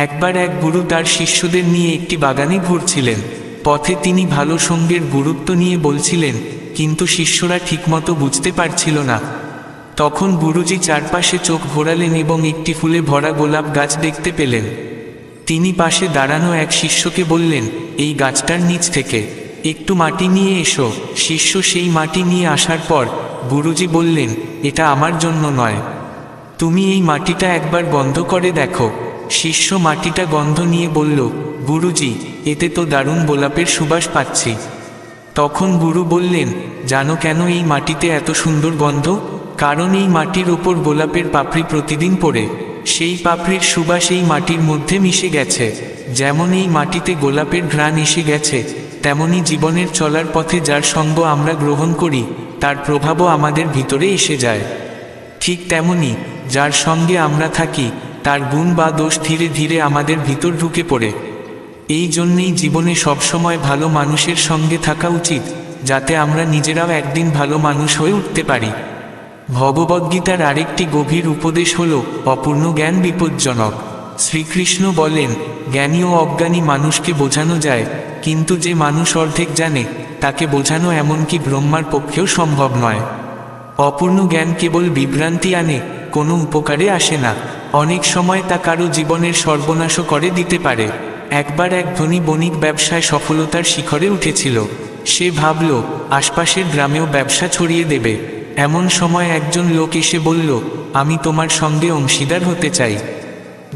একবার এক গুরু তার শিষ্যদের নিয়ে একটি বাগানে ঘুরছিলেন। পথে তিনি ভালো সঙ্গের গুরুত্ব নিয়ে বলছিলেন, কিন্তু শিষ্যরা ঠিকমতো বুঝতে পারছিল না। তখন গুরুজি চারপাশে চোখ ঘোরালেন এবং একটি ফুলে ভরা গোলাপ গাছ দেখতে পেলেন। তিনি পাশে দাঁড়ানো এক শিষ্যকে বললেন, এই গাছটার নিচ থেকে একটু মাটি নিয়ে এসো। শিষ্য সেই মাটি নিয়ে আসার পর গুরুজি বললেন, এটা আমার জন্য নয়, তুমি এই মাটিটা একবার বন্ধ করে দেখো। শিষ্য মাটিটা গন্ধ নিয়ে বলল, গুরুজি, এতে তো দারুণ গোলাপের সুবাস পাচ্ছি। তখন গুরু বললেন, জানো কেন এই মাটিতে এত সুন্দর গন্ধ? কারণ এই মাটির ওপর গোলাপের পাপড়ি প্রতিদিন পড়ে। সেই পাপড়ির সুবাস এই মাটির মধ্যে মিশে গেছে। যেমন এই মাটিতে গোলাপের ঘ্রাণ এসে গেছে, তেমনি জীবনের চলার পথে যার সঙ্গ আমরা গ্রহণ করি তার প্রভাবও আমাদের ভিতরে এসে যায়। ঠিক তেমনি যার সঙ্গে আমরা থাকি তার গুণ বা দোষ ধীরে ধীরে আমাদের ভিতর ঢুকে পড়ে। এই জন্যেই জীবনে সবসময় ভালো মানুষের সঙ্গে থাকা উচিত, যাতে আমরা নিজেরাও একদিন ভালো মানুষ হয়ে উঠতে পারি। ভগবদ্গীতার আরেকটি গভীর উপদেশ হল, অপূর্ণ জ্ঞান বিপজ্জনক। শ্রীকৃষ্ণ বলেন, জ্ঞানী ও অজ্ঞানী মানুষকে বোঝানো যায়, কিন্তু যে মানুষ অর্ধেক জানে তাকে বোঝানো এমনকি ব্রহ্মার পক্ষেও সম্ভব নয়। অপূর্ণ জ্ঞান কেবল বিভ্রান্তি আনে, কোনো উপকারে আসে না। অনেক সময় তা কারো জীবনের সর্বনাশও করে দিতে পারে। একবার এক ধনী বণিক ব্যবসায় সফলতার শিখরে উঠেছিল। সে ভাবল আশপাশের গ্রামেও ব্যবসা ছড়িয়ে দেবে। এমন সময় একজন লোক এসে বলল, আমি তোমার সঙ্গে অংশীদার হতে চাই।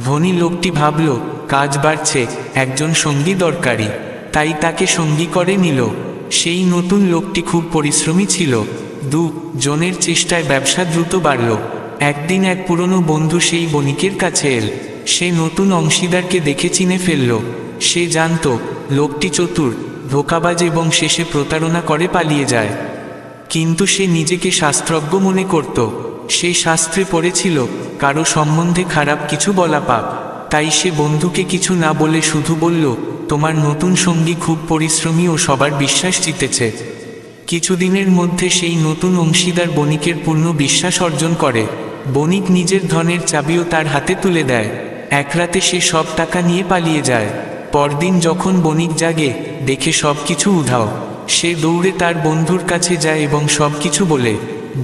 ধনী লোকটি ভাবল, কাজ বাড়ছে, একজন সঙ্গী দরকারি, তাই তাকে সঙ্গী করে নিল। সেই নতুন লোকটি খুব পরিশ্রমী ছিল। দুজনের চেষ্টায় ব্যবসা দ্রুত বাড়ল। একদিন এক পুরনো বন্ধু সেই বণিকের কাছে এল। সে নতুন অংশীদারকে দেখে চিনে ফেলল। সে জানত লোকটি চতুর, ধোঁকাবাজ এবং শেষে প্রতারণা করে পালিয়ে যায়। কিন্তু সে নিজেকে শাস্ত্রজ্ঞ মনে করত। সে শাস্ত্রে পড়েছিল, কারো সম্বন্ধে খারাপ কিছু বলা পাপ। তাই সে বন্ধুকে কিছু না বলে শুধু বলল, তোমার নতুন সঙ্গী খুব পরিশ্রমী ও সবার বিশ্বাস জিতেছে। কিছুদিনের মধ্যে সেই নতুন অংশীদার বণিকের পূর্ণ বিশ্বাস অর্জন করে। বণিক নিজের ধনের চাবিও তার হাতে তুলে দেয়। এক রাতে সে সব টাকা নিয়ে পালিয়ে যায়। পরদিন যখন বণিক জাগে, দেখে সব কিছু উধাও। সে দৌড়ে তার বন্ধুর কাছে যায় এবং সব কিছু বলে।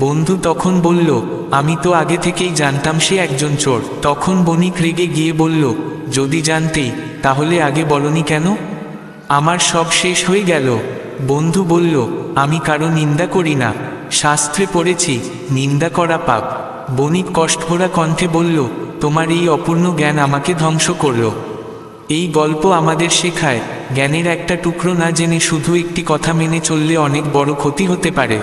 বন্ধু তখন বলল, আমি তো আগে থেকেই জানতাম সে একজন চোর। তখন বণিক রেগে গিয়ে বলল, যদি জানতেই তাহলে আগে বলনি কেন? আমার সব শেষ হয়ে গেল। বন্ধু বলল, আমি কারো নিন্দা করি না, শাস্ত্রে পড়েছি নিন্দা করা পাপ। বণিক কষ্টভরা কণ্ঠে বলল, তোমার এই অপূর্ণ জ্ঞান আমাকে ধ্বংস করল। এই গল্প আমাদের শেখায়, জ্ঞানের একটা টুকরো না জেনে শুধু একটি কথা মেনে চললে অনেক বড় ক্ষতি হতে পারে।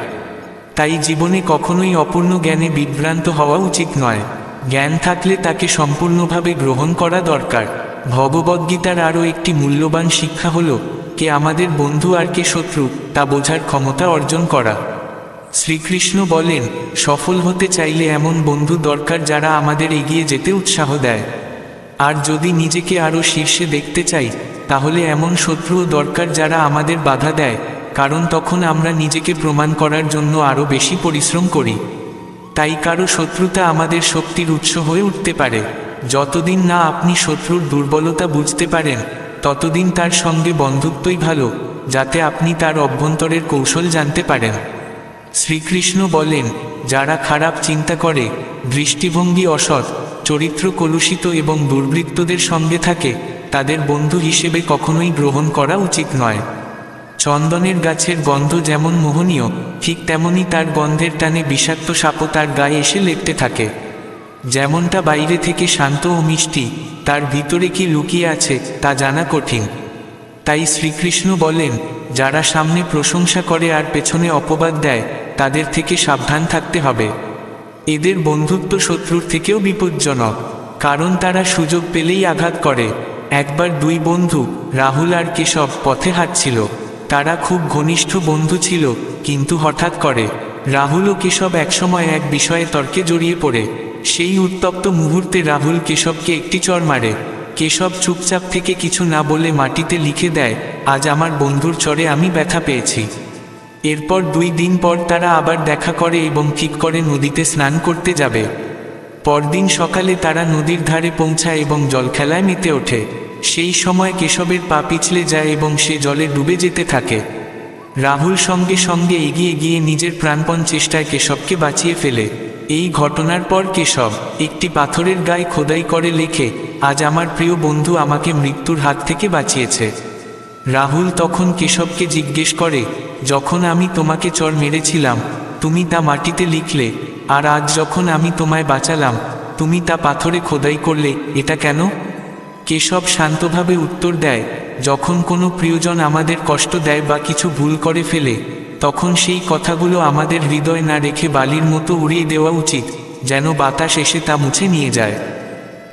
তাই জীবনে কখনোই অপূর্ণ জ্ঞানে বিভ্রান্ত হওয়া উচিত নয়। জ্ঞান থাকলে তাকে সম্পূর্ণভাবে গ্রহণ করা দরকার। ভগবদ্গীতার আরও একটি মূল্যবান শিক্ষা হল, কে আমাদের বন্ধু আর কে শত্রু তা বোঝার ক্ষমতা অর্জন করা। শ্রীকৃষ্ণ বলেন, সফল হতে চাইলে এমন বন্ধু দরকার যারা আমাদের এগিয়ে যেতে উৎসাহ দেয়। আর যদি নিজেকে আরও শীর্ষে দেখতে চাই, তাহলে এমন শত্রুও দরকার যারা আমাদের বাধা দেয়, কারণ তখন আমরা নিজেকে প্রমাণ করার জন্য আরও বেশি পরিশ্রম করি। তাই কারো শত্রুতা আমাদের শক্তির উৎস হয়ে উঠতে পারে। যতদিন না আপনি শত্রুর দুর্বলতা বুঝতে পারেন, ততদিন তার সঙ্গে বন্ধুত্বই ভালো, যাতে আপনি তার অভ্যন্তরের কৌশল জানতে পারেন। শ্রীকৃষ্ণ বলেন, যারা খারাপ চিন্তা করে, দৃষ্টিভঙ্গি অসৎ, চরিত্র কলুষিত এবং দুর্বৃত্তদের সঙ্গে থাকে, তাদের বন্ধু হিসেবে কখনোই গ্রহণ করা উচিত নয়। চন্দনের গাছের গন্ধ যেমন মোহনীয়, ঠিক তেমনি তার গন্ধের টানে বিষাক্ত সাপও তার গায়ে এসে লেপটে থাকে। যেমনটা বাইরে থেকে শান্ত ও মিষ্টি, তার ভিতরে কি লুকিয়ে আছে তা জানা কঠিন। তাই শ্রীকৃষ্ণ বলেন, যারা সামনে প্রশংসা করে আর পেছনে অপবাদ দেয়, তাদের থেকে সাবধান থাকতে হবে। এদের বন্ধুত্ব শত্রুর থেকেও বিপজ্জনক, কারণ তারা সুযোগ পেলেই আঘাত করে। একবার দুই বন্ধু, রাহুল আর কেশব, পথে হাঁটছিল। তারা খুব ঘনিষ্ঠ বন্ধু ছিল, কিন্তু হঠাৎ করে রাহুল ও কেশব একসময় এক বিষয়ে তর্কে জড়িয়ে পড়ে। সেই উত্তপ্ত মুহূর্তে রাহুল কেশবকে একটি চড় মারে। কেশব চুপচাপ থেকে কিছু না বলে মাটিতে লিখে দেয়, আজ আমার বন্ধুর চড়ে আমি ব্যথা পেয়েছি। এরপর 2 দিন পর তারা আবার দেখা করে এবং ঠিক করে নদীতে স্নান করতে যাবে। পরদিন সকালে তারা নদীর ধারে পৌঁছায় এবং জলখেলায় মেতে ওঠে। সেই সময় কেশবের পা পিছলে যায় এবং সে জলে ডুবে যেতে থাকে। রাহুল সঙ্গে সঙ্গে এগিয়ে গিয়ে নিজের প্রাণপণ চেষ্টায় কেশবকে বাঁচিয়ে ফেলে। এই ঘটনার পর কেশব একটি পাথরের গায়ে খোদাই করে লেখে, আজ আমার প্রিয় বন্ধু আমাকে মৃত্যুর হাত থেকে বাঁচিয়েছে। রাহুল তখন কেশবকে জিজ্ঞেস করে, যখন আমি তোমাকে চড় মেরেছিলাম তুমি তা মাটিতে লিখলে, আর আজ যখন আমি তোমায় বাঁচালাম তুমি তা পাথরে খোদাই করলে, এটা কেন? কেশব শান্তভাবে উত্তর দেয়, যখন কোনো প্রিয়জন আমাদের কষ্ট দেয় বা কিছু ভুল করে ফেলে, তখন সেই কথাগুলো আমাদের হৃদয় না রেখে বালির মতো উড়িয়ে দেওয়া উচিত, যেন বাতাস এসে তা মুছে নিয়ে যায়।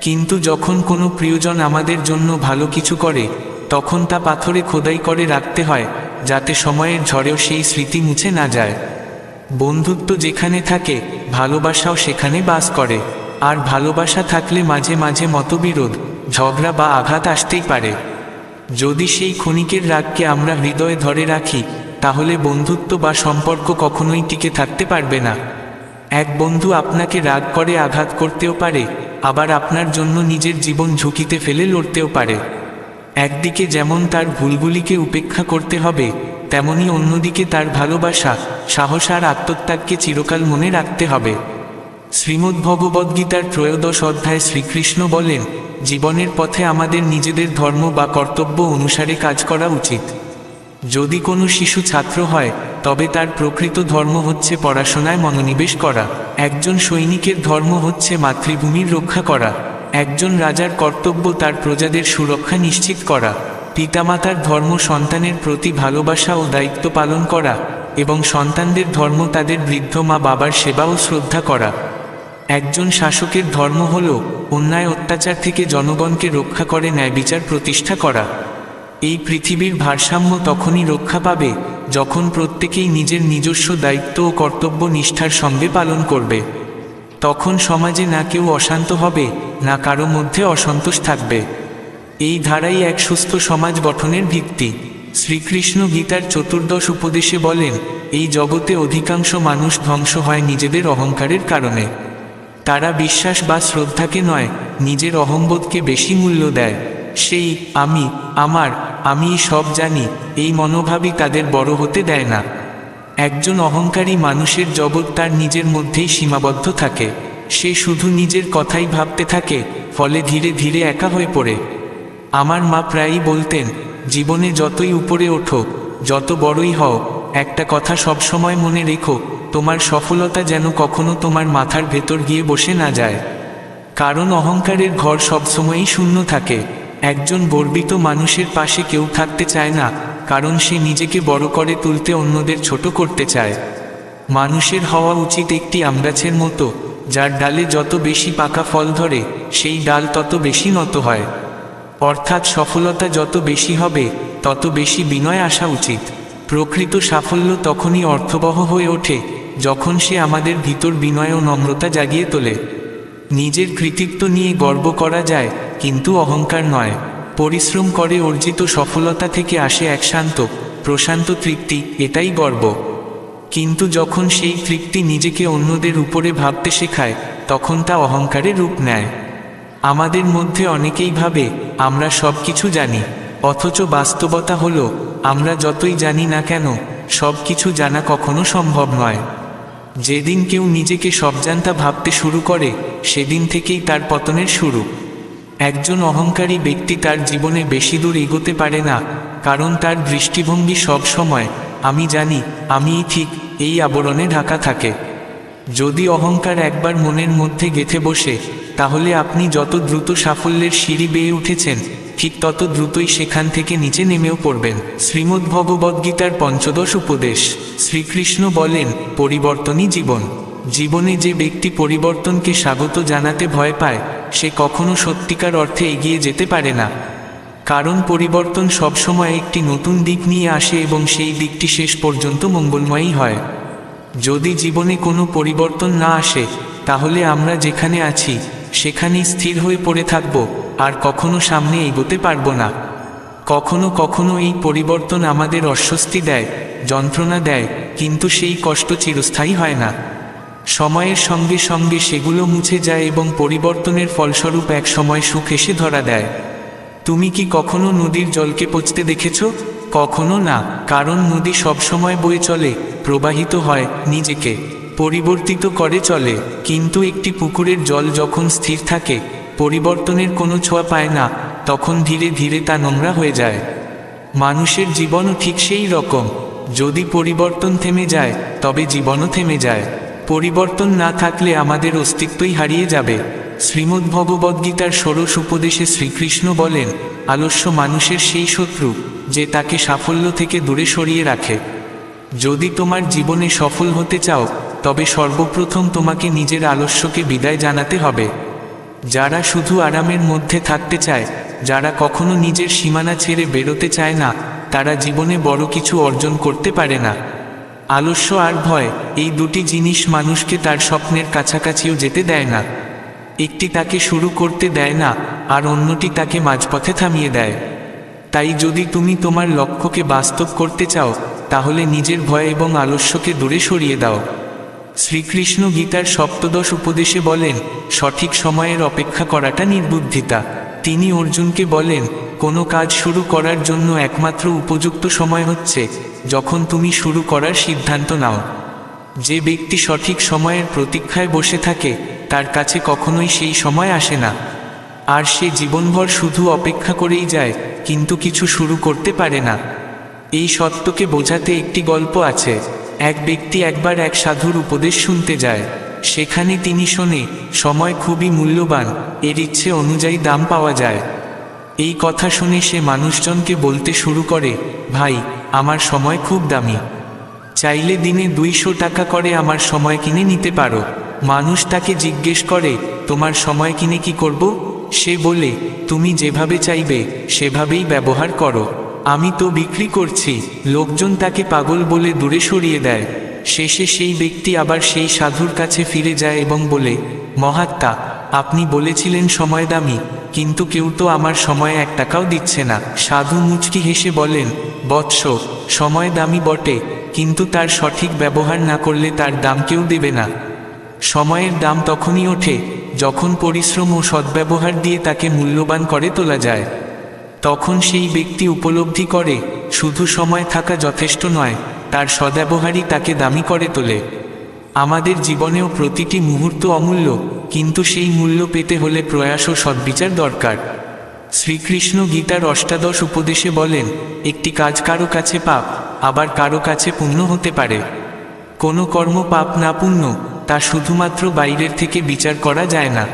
কিন্তু যখন কোনো প্রিয়জন আমাদের জন্য ভালো কিছু করে, তখন তা পাথরে খোদাই করে রাখতে হয়, যাতে সময়ের ঝড়েও সেই স্মৃতি মুছে না যায়। বন্ধুত্ব যেখানে থাকে, ভালোবাসাও সেখানে বাস করে। আর ভালোবাসা থাকলে মাঝে মাঝে মতবিরোধ, ঝগড়া বা আঘাত আসতেই পারে। যদি সেই ক্ষণিকের রাগকে আমরা হৃদয়ে ধরে রাখি, তাহলে বন্ধুত্ব বা সম্পর্ক কখনোই টিকে থাকতে পারবে না। এক বন্ধু আপনাকে রাগ করে আঘাত করতেও পারে, আবার আপনার জন্য নিজের জীবন ঝুঁকিতে ফেলে লড়তেও পারে। একদিকে যেমন তার ভুলগুলিকে উপেক্ষা করতে হবে, তেমনি অন্যদিকে তার ভালোবাসা, সাহস আর আত্মত্যাগকে চিরকাল মনে রাখতে হবে। শ্রীমদ্ভগবদ্গীতার 13 অধ্যায়ে শ্রীকৃষ্ণ বলেন, জীবনের পথে আমাদের নিজেদের ধর্ম বা কর্তব্য অনুসারে কাজ করা উচিত। যদি কোনো শিশু ছাত্র হয়, তবে তার প্রকৃত ধর্ম হচ্ছে পড়াশোনায় মনোনিবেশ করা। একজন সৈনিকের ধর্ম হচ্ছে মাতৃভূমির রক্ষা করা। একজন রাজার কর্তব্য তার প্রজাদের সুরক্ষা নিশ্চিত করা। পিতামাতার ধর্ম সন্তানের প্রতি ভালোবাসা ও দায়িত্ব পালন করা, এবং সন্তানদের ধর্ম তাদের বৃদ্ধ মা বাবার সেবা ও শ্রদ্ধা করা। একজন শাসকের ধর্ম হল অন্যায় অত্যাচার থেকে জনগণকে রক্ষা করে ন্যায়বিচার প্রতিষ্ঠা করা। এই পৃথিবীর ভারসাম্য তখনই রক্ষা পাবে, যখন প্রত্যেকেই নিজের নিজস্ব দায়িত্ব ও কর্তব্য নিষ্ঠার সঙ্গে পালন করবে। তখন সমাজে না কেউ অশান্ত হবে, না কারো মধ্যে অসন্তোষ থাকবে। এই ধারাই এক সুস্থ সমাজ গঠনের ভিত্তি। শ্রীকৃষ্ণ গীতার 14 উপদেশে বলেন, এই জগতে অধিকাংশ মানুষ ধ্বংস হয় নিজেদের অহংকারের কারণে। তারা বিশ্বাস বা শ্রদ্ধাকে নয়, নিজের অহংবোধকে বেশি মূল্য দেয়। সেই আমি, আমার, আমি সব জানি, এই মনোভাবই তাদের বড় হতে দেয় না। একজন অহংকারী মানুষের জগৎ তার নিজের মধ্যেই সীমাবদ্ধ থাকে। সে শুধু নিজের কথাই ভাবতে থাকে, ফলে ধীরে ধীরে একা হয়ে পড়ে। আমার মা প্রায়ই বলতেন, জীবনে যতই উপরে ওঠো, যত বড়ই হও, একটা কথা সবসময় মনে রেখো, তোমার সফলতা যেন কখনো তোমার মাথার ভেতর গিয়ে বসে না যায়। কারণ অহংকারের ঘর সবসময়ই শূন্য থাকে। একজন গর্বিত মানুষের পাশে কেউ থাকতে চায় না, কারণ সে নিজেকে বড় করে তুলতে অন্যদের ছোট করতে চায়। মানুষের হওয়া উচিত একটি আমগাছের মতো, যার ডালে যত বেশি পাকা ফল ধরে, সেই ডাল তত বেশি নত হয়। অর্থাৎ সফলতা যত বেশি হবে, তত বেশি বিনয় আসা উচিত। প্রকৃত সাফল্য তখনই অর্থবহ হয়ে ওঠে, যখন সে আমাদের ভিতর বিনয় ও নম্রতা জাগিয়ে তোলে। নিজের কৃতিত্ব নিয়ে গর্ব করা যায়, কিন্তু অহংকার নয়। পরিশ্রম করে অর্জিত সফলতা থেকে আসে এক শান্ত, প্রশান্ত তৃপ্তি, এটাই গর্ব। কিন্তু যখন সেই তৃপ্তি নিজেকে অন্যদের উপরে ভাবতে শেখায়, তখন তা অহংকারের রূপ নেয়। আমাদের মধ্যে অনেকেই ভাবে আমরা সব কিছু জানি, অথচ বাস্তবতা হলো, আমরা যতই জানি না কেন, সব কিছু জানা কখনো সম্ভব নয়। যেদিন কেউ নিজেকে সবজান্তা ভাবতে শুরু করে, সেদিন থেকেই তার পতনের শুরু। একজন অহংকারী ব্যক্তি তার জীবনে বেশি দূর এগোতে পারে না, কারণ তার দৃষ্টিভঙ্গি সব সময় আমি জানি, আমিই ঠিক, এই আবরণে ঢাকা থাকে। যদি অহংকার একবার মনের মধ্যে গেঁথে বসে, তাহলে আপনি যত দ্রুত সাফল্যের সিঁড়ি বেয়ে উঠেছেন, ঠিক তত দ্রুতই সেখান থেকে নিচে নেমেও পড়বেন। শ্রীমদ্ভগবদ্গীতার 15 উপদেশ। শ্রীকৃষ্ণ বলেন, পরিবর্তনই জীবন। জীবনে যে ব্যক্তি পরিবর্তনকে স্বাগত জানাতে ভয় পায়, সে কখনো সত্যিকার অর্থে এগিয়ে যেতে পারে না। কারণ পরিবর্তন সবসময় একটি নতুন দিক নিয়ে আসে এবং সেই দিকটি শেষ পর্যন্ত মঙ্গলময়ই হয়। যদি জীবনে কোনো পরিবর্তন না আসে, তাহলে আমরা যেখানে আছি সেখানেই স্থির হয়ে পড়ে থাকব, আর কখনো সামনে এগোতে পারব না। কখনো কখনো এই পরিবর্তন আমাদের অস্বস্তি দেয়, যন্ত্রণা দেয়, কিন্তু সেই কষ্ট চিরস্থায়ী হয় না। সময়ের সঙ্গে সঙ্গে সেগুলো মুছে যায় এবং পরিবর্তনের ফলস্বরূপ এক সময় সুখ এসে ধরা দেয়। তুমি কি কখনো নদীর জলকে পচতে দেখেছ? কখনো না, কারণ নদী সবসময় বয়ে চলে, প্রবাহিত হয়, নিজেকে পরিবর্তিত করে চলে। কিন্তু একটি পুকুরের জল যখন স্থির থাকে, পরিবর্তনের কোনো ছোঁয়া পায় না, তখন ধীরে ধীরে তা নোংরা হয়ে যায়। মানুষের জীবনও ঠিক সেই রকম। যদি পরিবর্তন থেমে যায়, তবে জীবনও থেমে যায়। পরিবর্তন না থাকলে আমাদের অস্তিত্বই হারিয়ে যাবে। শ্রীমদ্ভগবদ্গীতার ষোড়শ উপদেশে শ্রীকৃষ্ণ বলেন, আলস্য মানুষের সেই শত্রু যে তাকে সাফল্য থেকে দূরে সরিয়ে রাখে। যদি তোমার জীবনে সফল হতে চাও, তবে সর্বপ্রথম তোমাকে নিজের আলস্যকে বিদায় জানাতে হবে। যারা শুধু আরামের মধ্যে থাকতে চায়, যারা কখনো নিজের সীমানা ছেড়ে বেরোতে চায় না, তারা জীবনে বড় কিছু অর্জন করতে পারে না। আলস্য আর ভয়, এই দুটি জিনিস মানুষকে তার স্বপ্নের কাছাকাছিও যেতে দেয় না। একটি তাকে শুরু করতে দেয় না, আর অন্যটি তাকে মাঝপথে থামিয়ে দেয়। তাই যদি তুমি তোমার লক্ষ্যকে বাস্তব করতে চাও, তাহলে নিজের ভয় এবং আলস্যকে দূরে সরিয়ে দাও। শ্রীকৃষ্ণ গীতার সপ্তদশ উপদেশে বলেন, সঠিক সময়ের অপেক্ষা করাটা নির্বুদ্ধিতা। তিনি অর্জুনকে বলেন, কোনো কাজ শুরু করার জন্য একমাত্র উপযুক্ত সময় হচ্ছে যখন তুমি শুরু করার সিদ্ধান্ত নাও। যে ব্যক্তি সঠিক সময়ের প্রতীক্ষায় বসে থাকে, তার কাছে কখনোই সেই সময় আসে না, আর সে জীবনভর শুধু অপেক্ষা করেই যায়, কিন্তু কিছু শুরু করতে পারে না। এই সত্যকে বোঝাতে একটি গল্প আছে। এক ব্যক্তি একবার এক সাধুর উপদেশ শুনতে যায়। সেখানে তিনি শোনে, সময় খুবই মূল্যবান, এর ইচ্ছে অনুযায়ী দাম পাওয়া যায়। এই কথা শুনে সে মানুষজনকে বলতে শুরু করে, ভাই, আমার সময় খুব দামি, চাইলে দিনে 200 টাকা করে আমার সময় কিনে নিতে পারো। মানুষ তাকে জিজ্ঞেস করে, তোমার সময় কিনে কি করব? সে বলে, তুমি যেভাবে চাইবে সেভাবেই ব্যবহার করো, আমি তো বিক্রি করছি। লোকজন তাকে পাগল বলে দূরে সরিয়ে দেয়। শেষে সেই ব্যক্তি আবার সেই সাধুর কাছে ফিরে যায় এবং বলে, মহাত্মা, আপনি বলেছিলেন সময় দামি, কিন্তু কেউ তো আমার সময়ে 1 টাকাও দিচ্ছে না। সাধু মুচকি হেসে বলেন, বৎস, সময় দামি বটে, কিন্তু তার সঠিক ব্যবহার না করলে তার দাম কেউ দেবে না। সময়ের দাম তখনই ওঠে যখন পরিশ্রম ও সদ্ব্যবহার দিয়ে তাকে মূল্যবান করে তোলা যায়। তখন সেই ব্যক্তি উপলব্ধি করে, শুধু সময় থাকা যথেষ্ট নয়, তার সদ্ব্যবহারই তাকে দামি করে তোলে। আমাদের জীবনেও প্রতিটি মুহূর্ত অমূল্য, কিন্তু সেই মূল্য পেতে হলে প্রয়াস ও সদ্বিচার দরকার। শ্রীকৃষ্ণ গীতার অষ্টাদশ উপদেশে বলেন, একটি কাজ কারো কাছে পাপ, আবার কারো কাছে পুণ্য হতে পারে। কোনো কর্ম পাপ না পুণ্য, তা শুধুমাত্র বাইরের থেকে বিচার করা যায় না।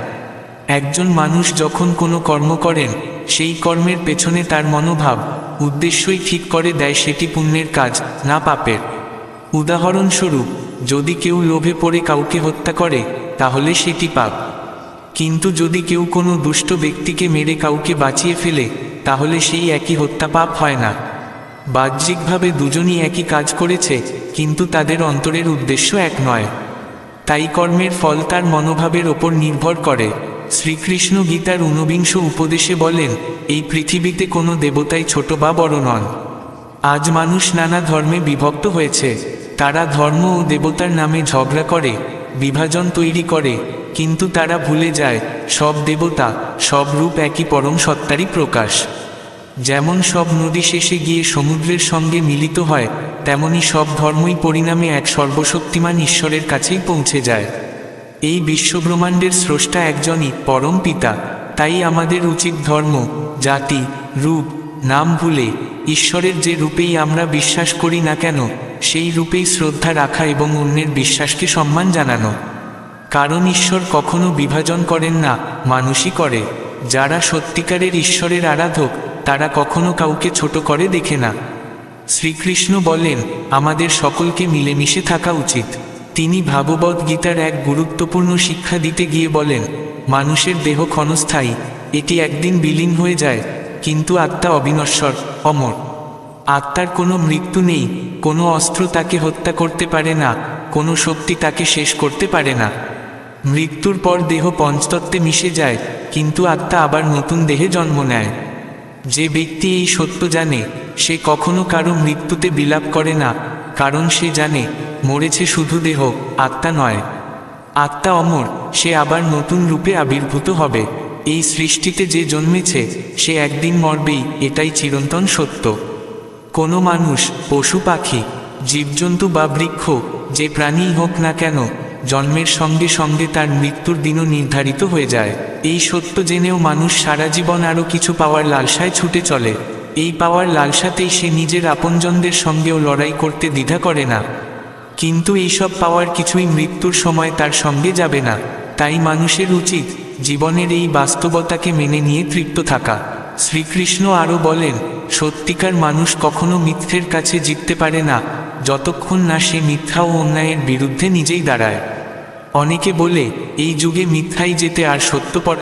একজন মানুষ যখন কোনো কর্ম করেন, সেই কর্মের পেছনে তার মনোভাব, উদ্দেশ্যই ঠিক করে দেয় সেটি পুণ্যের কাজ না পাপের। উদাহরণস্বরূপ, যদি কেউ লোভে পড়ে কাউকে হত্যা করে, তাহলে সেটি পাপ। কিন্তু যদি কেউ কোনো দুষ্ট ব্যক্তিকে মেরে কাউকে বাঁচিয়ে ফেলে, তাহলে সেই একই হত্যা পাপ হয় না। বাহ্যিকভাবে দুজনই একই কাজ করেছে, কিন্তু তাদের অন্তরের উদ্দেশ্য এক নয়। তাই কর্মের ফল তার মনোভাবের ওপর নির্ভর করে। শ্রীকৃষ্ণ গীতার 49 উপদেশে বলেন, এই পৃথিবীতে কোনো দেবতাই ছোট বা বড় নন। আজ মানুষ নানা ধর্মে বিভক্ত হয়েছে। তারা ধর্ম ও দেবতার নামে ঝগড়া করে, বিভাজন তৈরি করে, কিন্তু তারা ভুলে যায়, সব দেবতা, সব রূপ একই পরম সত্তারই প্রকাশ। যেমন সব নদী শেষে গিয়ে সমুদ্রের সঙ্গে মিলিত হয়, তেমনি সব ধর্মই পরিণামে এক সর্বশক্তিমান ঈশ্বরের কাছেই পৌঁছে যায়। এই বিশ্বব্রহ্মাণ্ডের স্রষ্টা একজনই, পরম পিতা। তাই আমাদের উচিত ধর্ম, জাতি, রূপ, নাম ভুলে ঈশ্বরের যে রূপেই আমরা বিশ্বাস করি না কেন, সেই রূপেই শ্রদ্ধা রাখা এবং অন্যের বিশ্বাসকে সম্মান জানানো। কারণ ঈশ্বর কখনো বিভাজন করেন না, মানুষই করে। যারা সত্যিকারের ঈশ্বরের আরাধক, তারা কখনো কাউকে ছোট করে দেখে না। শ্রীকৃষ্ণ বলেন, আমাদের সকলকে মিলেমিশে থাকা উচিত। তিনি ভাগবত গীতার এক গুরুত্বপূর্ণ শিক্ষা দিতে গিয়ে বলেন, মানুষের দেহ ক্ষণস্থায়ী, এটি একদিন বিলীন হয়ে যায়, কিন্তু আত্মা অবিনশ্বর, অমর। আত্মার কোনো মৃত্যু নেই, কোনো অস্ত্র তাকে হত্যা করতে পারে না, কোনো শক্তি তাকে শেষ করতে পারে না। মৃত্যুর পর দেহ পঞ্চতত্ত্বে মিশে যায়, কিন্তু আত্মা আবার নতুন দেহে জন্ম নেয়। যে ব্যক্তি এই সত্য জানে, সে কখনো কারো মৃত্যুতে বিলাপ করে না, কারণ সে জানে, মরেছে শুধু দেহ, আত্মা নয়। আত্মা অমর, সে আবার নতুন রূপে আবির্ভূত হবে। এই সৃষ্টিতে যে জন্মেছে, সে একদিন মরবেই, এটাই চিরন্তন সত্য। কোনো মানুষ, পশু পাখি, জীবজন্তু বা বৃক্ষ, যে প্রাণীই হোক না কেন, জন্মের সঙ্গে সঙ্গে তার মৃত্যুর দিনও নির্ধারিত হয়ে যায়। এই সত্য জেনেও মানুষ সারা জীবন আরও কিছু পাওয়ার লালসায় ছুটে চলে। এই পাওয়ার লালসাতেই সে নিজের আপনজনদের সঙ্গেও লড়াই করতে দ্বিধা করে না। কিন্তু এইসব পাওয়ার কিছুই মৃত্যুর সময় তার সঙ্গে যাবে না। তাই মানুষের উচিত জীবনের এই বাস্তবতাকে মেনে নিয়ে তৃপ্ত থাকা। শ্রীকৃষ্ণ আরও বলেন, সত্যিকার মানুষ কখনো মিথ্যের কাছে জিততে পারে না, যতক্ষণ না সে মিথ্যা ও অন্যায়ের বিরুদ্ধে নিজেই দাঁড়ায়। অনেকে বলে, এই যুগে মিথ্যাই জেতে আর সত্য